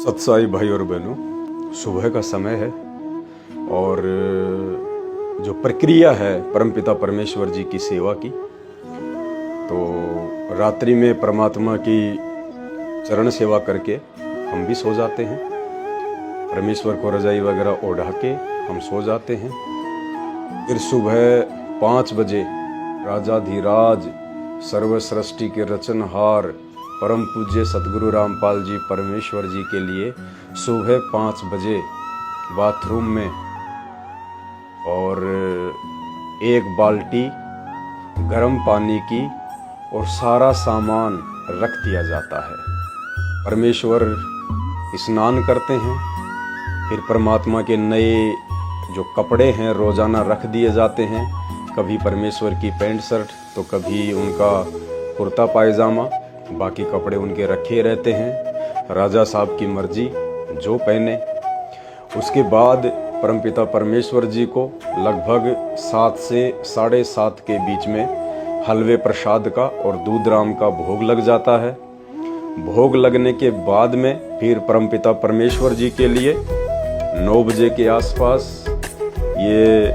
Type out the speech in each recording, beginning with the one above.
सत्साई भाई और बहनों, सुबह का समय है और जो प्रक्रिया है परमपिता परमेश्वर जी की सेवा की, तो रात्रि में परमात्मा की चरण सेवा करके हम भी सो जाते हैं। परमेश्वर को रजाई वगैरह ओढ़ा के हम सो जाते हैं। फिर सुबह 5 बजे राजाधिराज सर्व सृष्टि के रचनहार परम पूज्य सतगुरु रामपाल जी परमेश्वर जी के लिए सुबह 5 बजे बाथरूम में और 1 बाल्टी गर्म पानी की और सारा सामान रख दिया जाता है। परमेश्वर स्नान करते हैं, फिर परमात्मा के नए जो कपड़े हैं रोजाना रख दिए जाते हैं। कभी परमेश्वर की पैंट शर्ट तो कभी उनका कुर्ता पायजामा, बाकी कपड़े उनके रखे रहते हैं। राजा साहब की मर्जी जो पहने। उसके बाद परमपिता परमेश्वर जी को लगभग 7 से 7:30 के बीच में हलवे प्रसाद का और दूध राम का भोग लग जाता है। भोग लगने के बाद में फिर परमपिता परमेश्वर जी के लिए 9 बजे के आसपास ये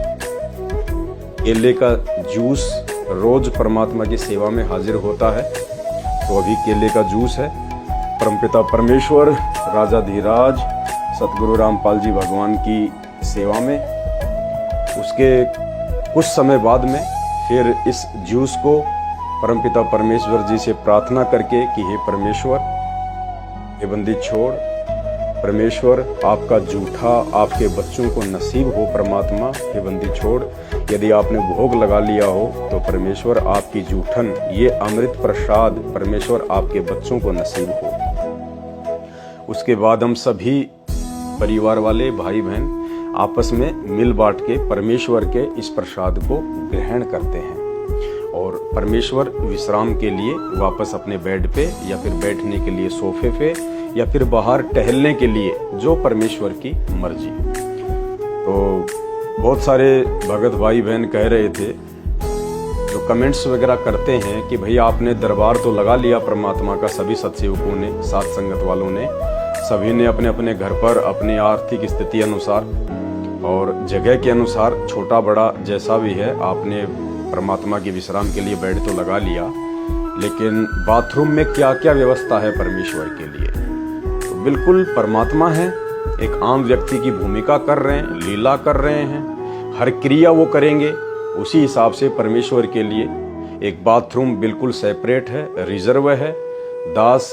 केले का जूस रोज परमात्मा की सेवा में हाजिर होता है। तो अभी केले का जूस है। परमपिता परमेश्वर राजाधिराज सतगुरु रामपाल जी भगवान की सेवा में। उसके कुछ समय बाद में फिर इस जूस को परमपिता परमेश्वर जी से प्रार्थना करके कि हे परमेश्वर, ये बंदी छोड़, परमेश्वर आपका जूठा आपके बच्चों को नसीब हो। परमात्मा ये बंदी छोड़, यदि आपने भोग लगा लिया हो तो परमेश्वर आपकी जूठन ये अमृत प्रसाद परमेश्वर आपके बच्चों को नसीब हो। उसके बाद हम सभी परिवार वाले भाई बहन आपस में मिल बांट के परमेश्वर के इस प्रसाद को ग्रहण करते हैं और परमेश्वर विश्राम के लिए वापस अपने बेड पे या फिर बैठने के लिए सोफे पे या फिर बाहर टहलने के लिए, जो परमेश्वर की मर्जी। तो बहुत सारे भगत भाई बहन कह रहे थे, जो कमेंट्स वगैरह करते हैं कि भाई आपने दरबार तो लगा लिया परमात्मा का, सभी सत्सेवकों ने, साथ संगत वालों ने, सभी ने अपने अपने घर पर अपनी आर्थिक स्थिति अनुसार और जगह के अनुसार छोटा बड़ा जैसा भी है आपने परमात्मा के विश्राम के लिए बेड तो लगा लिया, लेकिन बाथरूम में क्या क्या व्यवस्था है परमेश्वर के लिए? तो बिल्कुल परमात्मा है, एक आम व्यक्ति की भूमिका कर रहे हैं, लीला कर रहे हैं, हर क्रिया वो करेंगे। उसी हिसाब से परमेश्वर के लिए एक बाथरूम बिल्कुल सेपरेट है, रिजर्व है। दास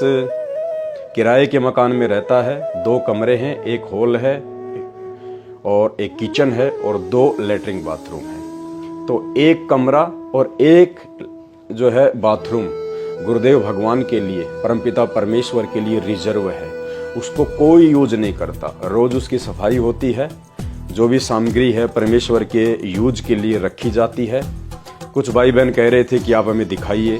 किराए के मकान में रहता है, 2 कमरे हैं, 1 हॉल है और 1 किचन है और 2 लैट्रिन बाथरूम है। तो 1 कमरा और 1 जो है बाथरूम गुरुदेव भगवान के लिए, परमपिता परमेश्वर के लिए रिजर्व है। उसको कोई यूज नहीं करता। रोज उसकी सफाई होती है। जो भी सामग्री है परमेश्वर के यूज के लिए रखी जाती है। कुछ भाई बहन कह रहे थे कि आप हमें दिखाइए,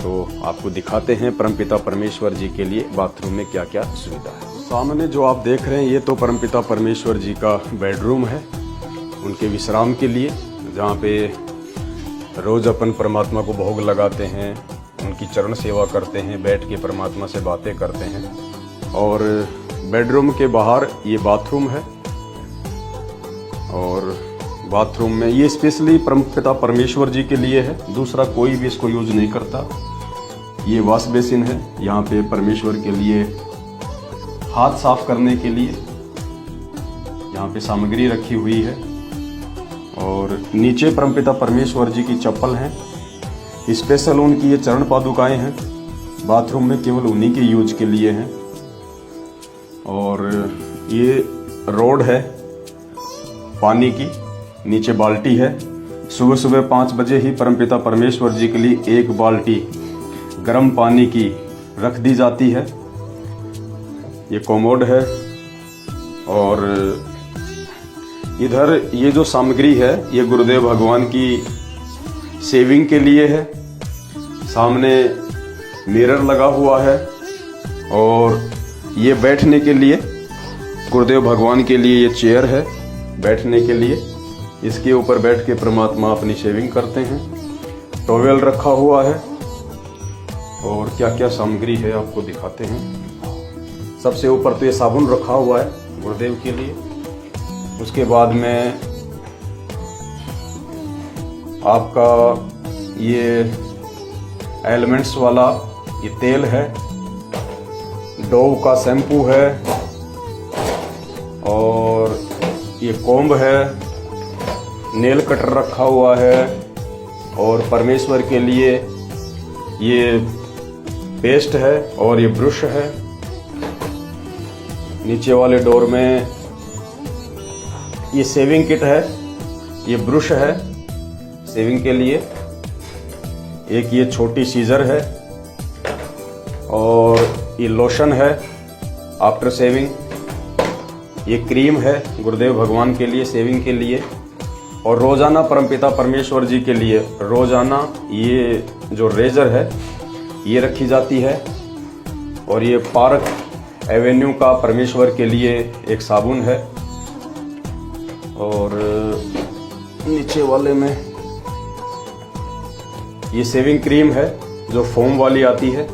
तो आपको दिखाते हैं परमपिता परमेश्वर जी के लिए बाथरूम में क्या क्या सुविधा है। सामने जो आप देख रहे हैं ये तो परमपिता परमेश्वर जी का बेडरूम है, उनके विश्राम के लिए, जहाँ पे रोज अपन परमात्मा को भोग लगाते हैं, उनकी चरण सेवा करते हैं, बैठ के परमात्मा से बातें करते हैं। और बेडरूम के बाहर ये बाथरूम है और बाथरूम में ये स्पेशली परमपिता परमेश्वर जी के लिए है, दूसरा कोई भी इसको यूज नहीं करता। ये वॉश बेसिन है, यहाँ पे परमेश्वर के लिए हाथ साफ करने के लिए यहाँ पे सामग्री रखी हुई है। और नीचे परमपिता परमेश्वर जी की चप्पल है, स्पेशल उनकी ये चरण पादुकाएं हैं, बाथरूम में केवल उन्हीं के यूज के लिए हैं। और ये रोड है पानी की, नीचे बाल्टी है। सुबह सुबह 5 बजे ही परमपिता परमेश्वर जी के लिए 1 बाल्टी गर्म पानी की रख दी जाती है। ये कोमोड है और इधर ये जो सामग्री है ये गुरुदेव भगवान की सेविंग के लिए है। सामने मिरर लगा हुआ है और ये बैठने के लिए, गुरुदेव भगवान के लिए ये चेयर है बैठने के लिए। इसके ऊपर बैठ के परमात्मा अपनी शेविंग करते हैं। टॉवेल रखा हुआ है और क्या क्या सामग्री है आपको दिखाते हैं। सबसे ऊपर तो ये साबुन रखा हुआ है गुरुदेव के लिए। उसके बाद में आपका ये एलिमेंट्स वाला ये तेल है, डोव का शैम्पू है, और ये कॉम्ब है, नेल कटर रखा हुआ है, और परमेश्वर के लिए ये पेस्ट है और ये ब्रश है। नीचे वाले डोर में ये शेविंग किट है, ये ब्रश है शेविंग के लिए, एक ये छोटी सीजर है, और ये लोशन है आफ्टर शेविंग, ये क्रीम है गुरुदेव भगवान के लिए शेविंग के लिए, और रोजाना परमपिता परमेश्वर जी के लिए रोजाना ये जो रेजर है ये रखी जाती है, और ये पार्क एवेन्यू का परमेश्वर के लिए एक साबुन है, और नीचे वाले में ये शेविंग क्रीम है जो फोम वाली आती है।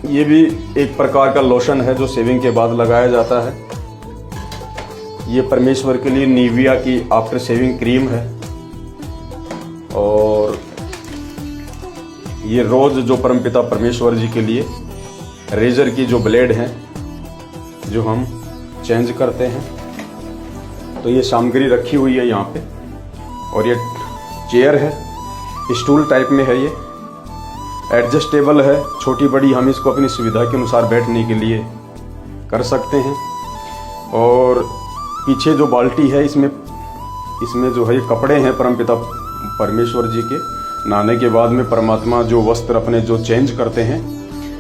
ये भी एक प्रकार का लोशन है जो शेविंग के बाद लगाया जाता है। ये परमेश्वर के लिए निविया की आफ्टर शेविंग क्रीम है, और ये रोज जो परमपिता परमेश्वर जी के लिए रेजर की जो ब्लेड हैं जो हम चेंज करते हैं। तो ये सामग्री रखी हुई है यहाँ पे, और ये चेयर है, स्टूल टाइप में है, ये एडजस्टेबल है, छोटी बड़ी हम इसको अपनी सुविधा के अनुसार बैठने के लिए कर सकते हैं। और पीछे जो बाल्टी है इसमें जो है ये कपड़े हैं परमपिता परमेश्वर जी के। नहाने के बाद में परमात्मा जो वस्त्र अपने जो चेंज करते हैं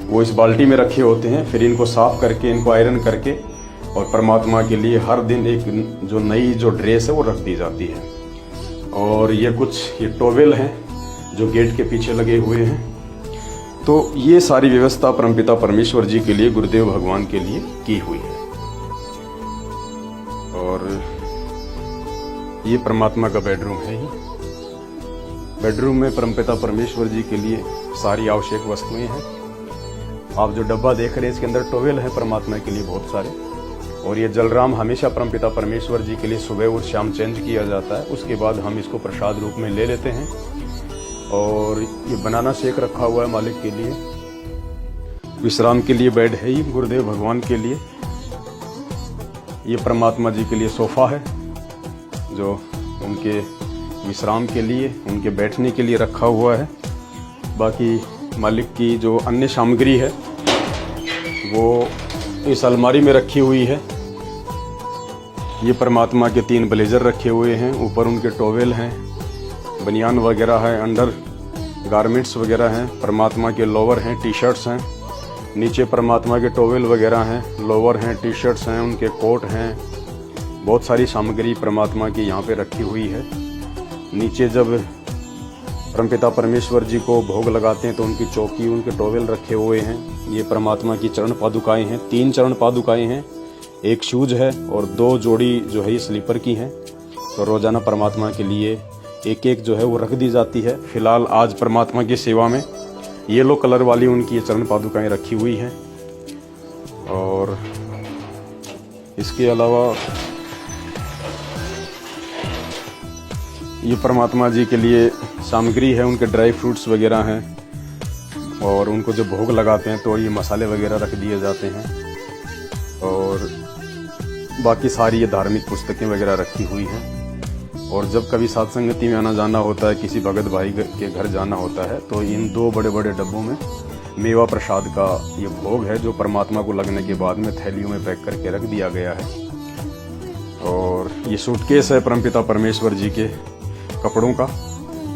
वो इस बाल्टी में रखे होते हैं, फिर इनको साफ करके इनको आयरन करके और परमात्मा के लिए हर दिन एक जो नई जो ड्रेस है वो रख दी जाती है। और ये कुछ ये टॉवेल हैं जो गेट के पीछे लगे हुए हैं। तो ये सारी व्यवस्था परमपिता परमेश्वर जी के लिए गुरुदेव भगवान के लिए की हुई है। और ये परमात्मा का बेडरूम है। ही बेडरूम में परमपिता परमेश्वर जी के लिए सारी आवश्यक वस्तुएं हैं। आप जो डब्बा देख रहे हैं इसके अंदर टॉवेल है परमात्मा के लिए बहुत सारे। और ये जलराम हमेशा परमपिता परमेश्वर जी के लिए सुबह और शाम चेंज किया जाता है, उसके बाद हम इसको प्रसाद रूप में ले लेते हैं। और ये बनाना शेक रखा हुआ है मालिक के लिए। विश्राम के लिए बेड है ही गुरुदेव भगवान के लिए। ये परमात्मा जी के लिए सोफा है जो उनके विश्राम के लिए उनके बैठने के लिए रखा हुआ है। बाकी मालिक की जो अन्य सामग्री है वो इस अलमारी में रखी हुई है। ये परमात्मा के 3 ब्लेजर रखे हुए हैं, ऊपर उनके टॉवेल हैं, बनियान वगैरह है, अंडर गारमेंट्स वगैरह हैं, परमात्मा के लोवर हैं, टी शर्ट्स हैं, नीचे परमात्मा के टॉवेल वगैरह हैं, लोवर हैं, टी शर्ट्स हैं, उनके कोट हैं। बहुत सारी सामग्री परमात्मा की यहाँ पे रखी हुई है। नीचे जब परमपिता परमेश्वर जी को भोग लगाते हैं तो उनकी चौकी उनके टॉवेल रखे हुए हैं। ये परमात्मा की चरण पादुकाएं हैं, 3 चरण पादुकाएं हैं, एक शूज है और 2 जोड़ी जो है स्लीपर की हैं। तो रोजाना परमात्मा के लिए एक एक जो है वो रख दी जाती है। फिलहाल आज परमात्मा की सेवा में येलो कलर वाली उनकी चरण पादुकाएं रखी हुई हैं। और इसके अलावा ये परमात्मा जी के लिए सामग्री है, उनके ड्राई फ्रूट्स वगैरह हैं, और उनको जब भोग लगाते हैं तो ये मसाले वगैरह रख दिए जाते हैं। और बाकी सारी ये धार्मिक पुस्तकें वगैरह रखी हुई हैं। और जब कभी साथ संगति में आना जाना होता है, किसी भगत भाई के घर जाना होता है, तो इन 2 बड़े बड़े डब्बों में मेवा प्रसाद का ये भोग है जो परमात्मा को लगने के बाद में थैलियों में पैक करके रख दिया गया है। और ये सूटकेस है परमपिता परमेश्वर जी के कपड़ों का,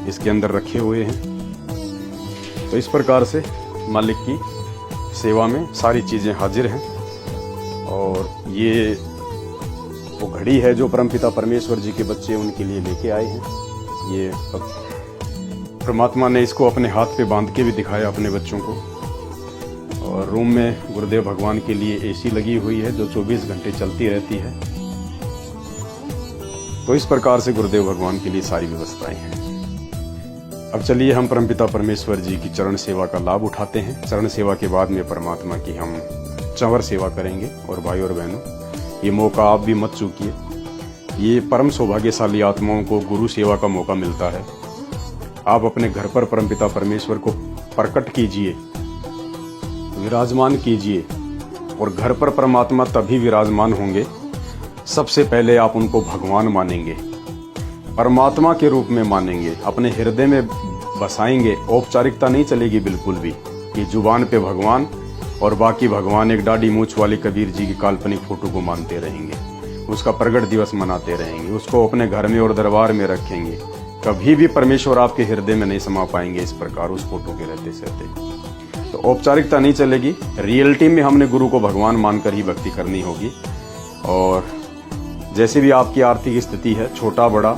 इसके अंदर रखे हुए हैं। तो इस प्रकार से मालिक की सेवा में सारी चीज़ें हाजिर हैं। और ये वो घड़ी है जो परमपिता परमेश्वर जी के बच्चे उनके लिए लेके आए हैं। ये परमात्मा ने इसको अपने हाथ पे बांध के भी दिखाया अपने बच्चों को। और रूम में गुरुदेव भगवान के लिए एसी लगी हुई है जो 24 घंटे चलती रहती है। तो इस प्रकार से गुरुदेव भगवान के लिए सारी व्यवस्थाएं हैं। अब चलिए हम परमपिता परमेश्वर जी की चरण सेवा का लाभ उठाते हैं। चरण सेवा के बाद में परमात्मा की हम चंवर सेवा करेंगे। और भाई और बहनों, ये मौका आप भी मत चूकिए। ये परम सौभाग्यशाली आत्माओं को गुरु सेवा का मौका मिलता है। आप अपने घर पर परमपिता परमेश्वर को प्रकट कीजिए, विराजमान कीजिए। और घर पर परमात्मा तभी विराजमान होंगे, सबसे पहले आप उनको भगवान मानेंगे, परमात्मा के रूप में मानेंगे, अपने हृदय में बसाएंगे। औपचारिकता नहीं चलेगी बिल्कुल भी कि जुबान पे भगवान और बाकी भगवान एक दाढ़ी मूछ वाले कबीर जी की काल्पनिक फोटो को मानते रहेंगे, उसका प्रगट दिवस मनाते रहेंगे, उसको अपने घर में और दरबार में रखेंगे। कभी भी परमेश्वर आपके हृदय में नहीं समा पाएंगे इस प्रकार उस फोटो के रहते सहते। तो औपचारिकता नहीं चलेगी, रियलिटी में हमने गुरु को भगवान मानकर ही भक्ति करनी होगी। और जैसे भी आपकी आर्थिक स्थिति है, छोटा बड़ा,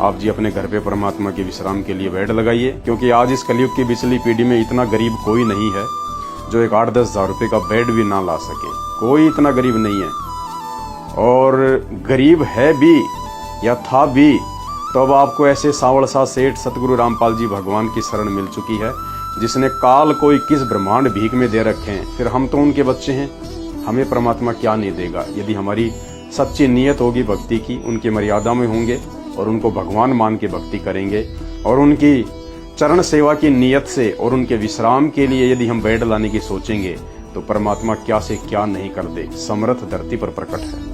आप जी अपने घर पे परमात्मा के विश्राम के लिए बेड लगाइए। क्योंकि आज इस कलयुग की पिछली पीढ़ी में इतना गरीब कोई नहीं है जो एक 8-10 हज़ार रुपये का बेड भी ना ला सके। कोई इतना गरीब नहीं है। और गरीब है भी या था भी तो अब आपको ऐसे सावड़ सा सेठ सतगुरु रामपाल जी भगवान की शरण मिल चुकी है, जिसने काल कोई किस ब्रह्मांड भीख में दे रखे हैं। फिर हम तो उनके बच्चे हैं, हमें परमात्मा क्या नहीं देगा। यदि हमारी सच्ची नीयत होगी भक्ति की, उनकी मर्यादा में होंगे और उनको भगवान मान के भक्ति करेंगे, और उनकी चरण सेवा की नीयत से और उनके विश्राम के लिए यदि हम बेड लाने की सोचेंगे तो परमात्मा क्या से क्या नहीं कर दे। समर्थ धरती पर प्रकट है।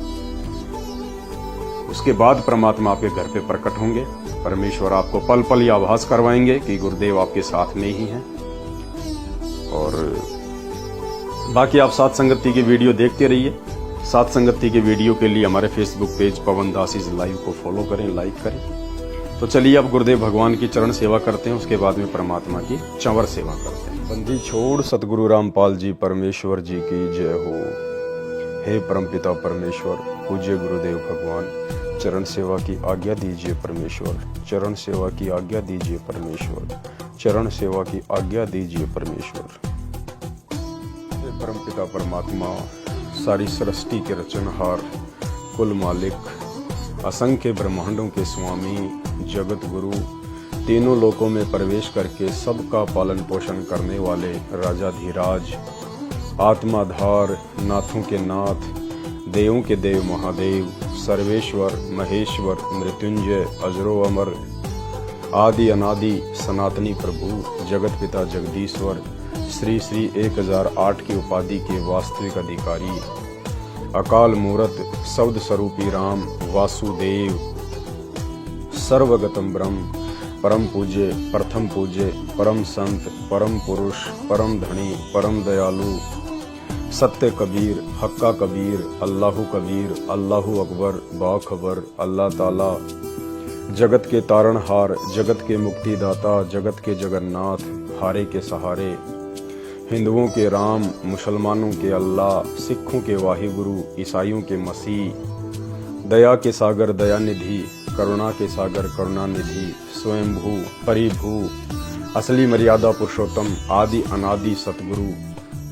उसके बाद परमात्मा आपके घर पे प्रकट होंगे। परमेश्वर आपको पल पल ये आभास करवाएंगे कि गुरुदेव आपके साथ में ही हैं। और बाकी आप साथ संगति की वीडियो देखते रहिए। साथ संगति के वीडियो के लिए हमारे Facebook page Pawan Das is live को फॉलो करें, लाइक करें। तो चलिए अब गुरुदेव भगवान की चरण सेवा करते हैं, उसके बाद में परमात्मा की चंवर सेवा करते हैं। बंदी छोड़ सतगुरु रामपाल जी परमेश्वर जी की जय हो। हे परमपिता परमेश्वर, पूज्य गुरुदेव भगवान, चरण सेवा की आज्ञा दीजिए परमेश्वर, चरण सेवा की आज्ञा दीजिए परमेश्वर, चरण सेवा की आज्ञा दीजिए परमेश्वर। हे परमपिता परमात्मा, सारी सृष्टि के रचनहार, कुल मालिक, असंख्य ब्रह्मांडों के स्वामी, जगत गुरु, तीनों लोकों में प्रवेश करके सबका पालन पोषण करने वाले राजाधिराज, आत्माधार, नाथों के नाथ, देवों के देव महादेव, सर्वेश्वर, महेश्वर, मृत्युंजय, अजरो अमर, आदि अनादि सनातनी प्रभु, जगत पिता जगदीश्वर, श्री श्री 1008 की उपाधि के वास्तविक अधिकारी, अकाल मूरत, शब्द स्वरूपी राम, वासुदेव, सर्वगतम ब्रह्म, परम पूज्य, प्रथम पूज्य, परम संत, परम पुरुष, परम धनी, परम दयालु, सत्य कबीर, हक्का कबीर, अल्लाहु कबीर, अल्लाहु अकबर, बाखबर, अल्लाह ताला, जगत के तारणहार, जगत के मुक्तिदाता, जगत के जगन्नाथ, हारे के सहारे, हिंदुओं के राम, मुसलमानों के अल्लाह, सिखों के वाहिगुरु, ईसाइयों के मसीह, दया के सागर दयानिधि, करुणा के सागर करुणानिधि, स्वयंभू परिभू, असली मर्यादा पुरुषोत्तम, आदि अनादि सतगुरु,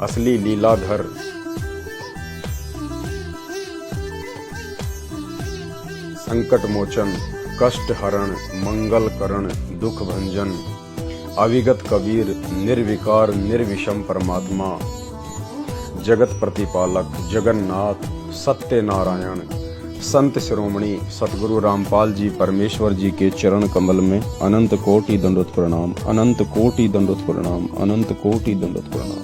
असली लीलाधर, संकट मोचन, कष्ट हरण, मंगल करण, दुख भंजन, अविगत कबीर, निर्विकार निर्विषम परमात्मा, जगत प्रतिपालक, जगन्नाथ, सत्य नारायण, संत शिरोमणि सतगुरु रामपाल जी परमेश्वर जी के चरण कमल में अनंत कोटि दंडोत प्रणाम, अनंत कोटि दंडोत प्रणाम, अनंत कोटि दंडोत प्रणाम।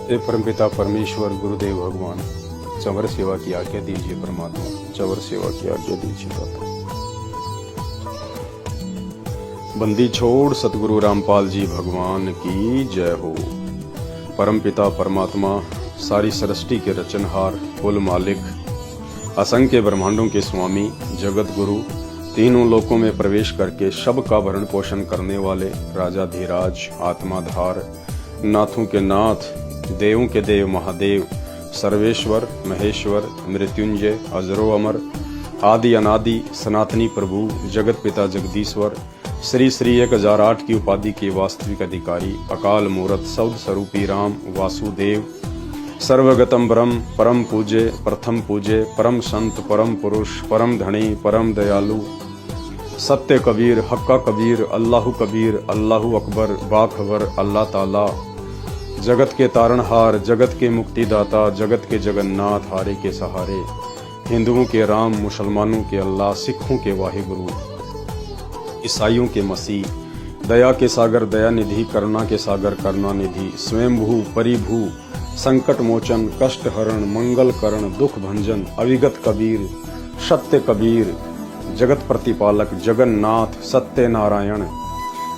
हे परमपिता परमेश्वर गुरुदेव भगवान, चंवर सेवा की आज्ञा दीजिए परमात्मा, चंवर सेवा की आज्ञा दीजिए दाता। बंदी छोड़ सतगुरु रामपाल जी भगवान की जय हो। परमपिता परमात्मा, सारी सृष्टि के रचनहार, कुल मालिक, असंख्य ब्रह्मांडों के स्वामी, जगत गुरु, तीनों लोकों में प्रवेश करके सबका भरण पोषण करने वाले राजाधिराज, आत्माधार, नाथों के नाथ, देवों के देव महादेव, सर्वेश्वर, महेश्वर, मृत्युंजय, अजरो अमर, आदि अनादि सनातनी प्रभु, जगत पिता जगदीश्वर, श्री श्री 1008 की उपाधि के वास्तविक अधिकारी, अकाल मूरत, शब्द स्वरूपी राम, वासुदेव, सर्वगतम ब्रह्म परम पूजे प्रथम पूजे परम संत परम पुरुष परम धनी परम दयालु सत्य कबीर हक्का कबीर अल्लाहु कबीर अल्लाहु अकबर बाखबर अल्लाह ताला जगत के तारणहार जगत के मुक्तिदाता जगत के जगन्नाथ हारे के सहारे हिंदुओं के राम मुसलमानों के अल्लाह सिखों के वाहिगुरु ईसाइयों के मसीह दया के सागर दया निधि करुणा के सागर करुणा निधि स्वयंभू परिभू संकट मोचन कष्ट हरण मंगल करण दुख भंजन अविगत कबीर सत्य कबीर जगत प्रतिपालक जगन्नाथ सत्य नारायण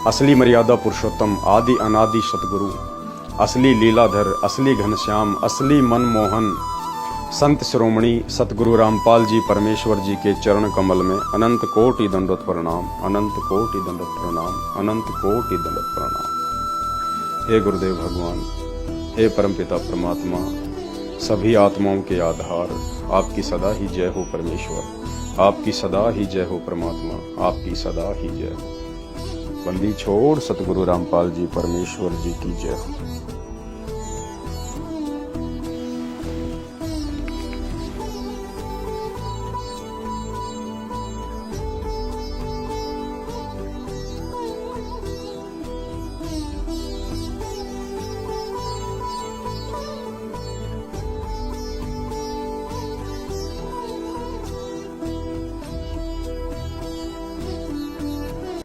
असली मर्यादा पुरुषोत्तम आदि अनादि सतगुरु असली लीलाधर असली घनश्याम असली मनमोहन संत शिरोमणि सतगुरु रामपाल जी परमेश्वर जी के चरण कमल में अनंत कोटि दंडवत प्रणाम अनंत कोटि दंडवत प्रणाम अनंत कोटि दंडवत प्रणाम। हे गुरुदेव भगवान हे परमपिता परमात्मा सभी आत्माओं के आधार आपकी सदा ही जय हो परमेश्वर आपकी सदा ही जय हो परमात्मा आपकी सदा ही जय हो। बंदी छोड़ सतगुरु रामपाल जी परमेश्वर जी की जय हो।